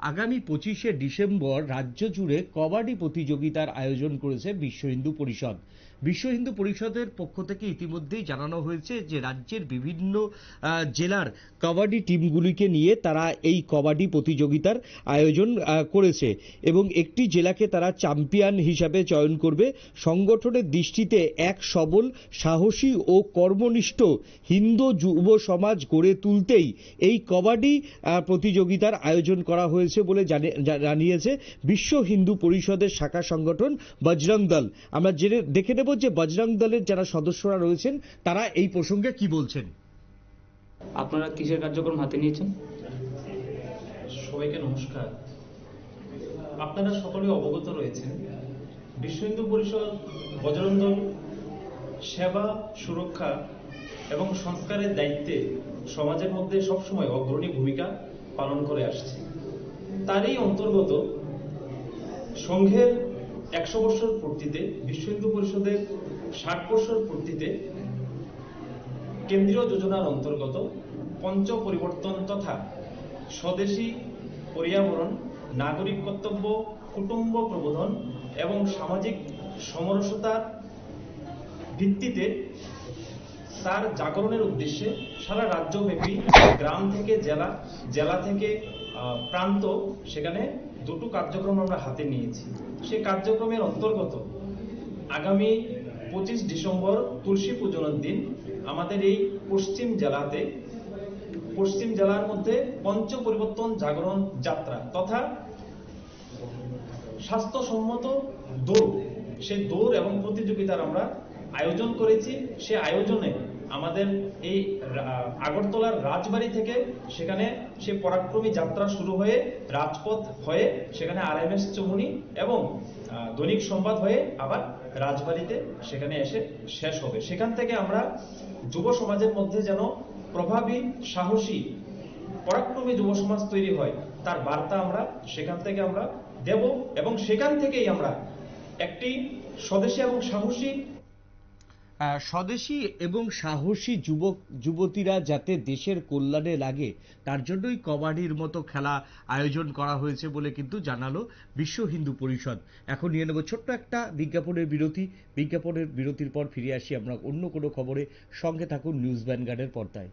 আগামী 25শে ডিসেম্বর রাজ্য জুড়ে কবাডি প্রতিযোগিতার আয়োজন করেছে বিশ্ব হিন্দু পরিষদ। বিশ্ব হিন্দু পরিষদের পক্ষ থেকে ইতিমধ্যেই জানানো হয়েছে যে রাজ্যের বিভিন্ন জেলার কবাডি টিমগুলিকে নিয়ে তারা এই কবাডি প্রতিযোগিতার আয়োজন করেছে এবং একটি জেলাকে তারা চ্যাম্পিয়ন হিসাবে চয়ন করবে। সংগঠনের দৃষ্টিতে এক সবল, সাহসী ও কর্মনিষ্ঠ হিন্দু যুব সমাজ গড়ে তুলতেই এই কবাডি প্রতিযোগিতার আয়োজন করা হয়েছে বলে জানিয়েছে বিশ্ব হিন্দু পরিষদের শাখা সংগঠন বজরং দল। আমরা দেখে নেব যে বজরং দলের যারা সদস্যরা রয়েছেন তারা এই প্রসঙ্গে কি বলছেন। আপনারা কিসের কার্যক্রম হাতে নিয়েছেন? সবাইকে নমস্কার। আপনারা সকলে অবগত রয়েছেন বিশ্ব হিন্দু পরিষদ বজরং দল সেবা, সুরক্ষা এবং সংস্কারের দায়িত্বে সমাজের মধ্যে সবসময় অগ্রণী ভূমিকা পালন করে আসছে। তারই অন্তর্গত সংঘের 100 বছর পূর্তিতে, বিশ্ব হিন্দু পরিষদের 60 বছর পূর্তিতে কেন্দ্রীয় যোজনার অন্তর্গত পঞ্চ পরিবর্তন তথা স্বদেশী, পর্যাবরণ, নাগরিক কর্তব্য, কুটুম্ব প্রবোধন এবং সামাজিক সমরসতার ভিত্তিতে তার জাগরণের উদ্দেশ্যে সারা রাজ্যব্যাপী গ্রাম থেকে জেলা, জেলা থেকে প্রান্ত, সেখানে দুটো কার্যক্রম আমরা হাতে নিয়েছি। সেই কার্যক্রমের অন্তর্গত আগামী 25 ডিসেম্বর তুলসী পূজনের দিন আমাদের এই পশ্চিম জেলার মধ্যে পঞ্চ পরিবর্তন জাগরণ যাত্রা তথা স্বাস্থ্যসম্মত দৌড়, সেই দৌড় এবং প্রতিযোগিতার আমরা আয়োজন করেছি। সে আয়োজনে আমাদের এই আগরতলার রাজবাড়ি থেকে সেখানে সে পরাক্রমী যাত্রা শুরু হয়ে রাজপথ হয়ে সেখানে RMS চৌমুহনী এবং দৈনিক সংবাদ হয়ে আবার রাজবাড়িতে সেখানে এসে শেষ হবে। সেখান থেকে আমরা যুব সমাজের মধ্যে যেন প্রভাবী, সাহসী, পরাক্রমী যুব সমাজ তৈরি হয়, তার বার্তা আমরা সেখান থেকে আমরা দেব এবং সেখান থেকেই আমরা একটি স্বদেশী এবং সাহসী যুবক যুবতীরা যাতে দেশের কল্যাণে লাগে তার জন্যই কবাডির মতো খেলা আয়োজন করা হয়েছে বলে কিন্তু জানালো বিশ্ব হিন্দু পরিষদ। এখন নিয়ে নেব ছোট্ট একটা বিজ্ঞাপনের বিরতির পর ফিরে আসি আমরা অন্য কোনো খবরে। সঙ্গে থাকুন নিউজ ভ্যানগার্ডের পর্দায়।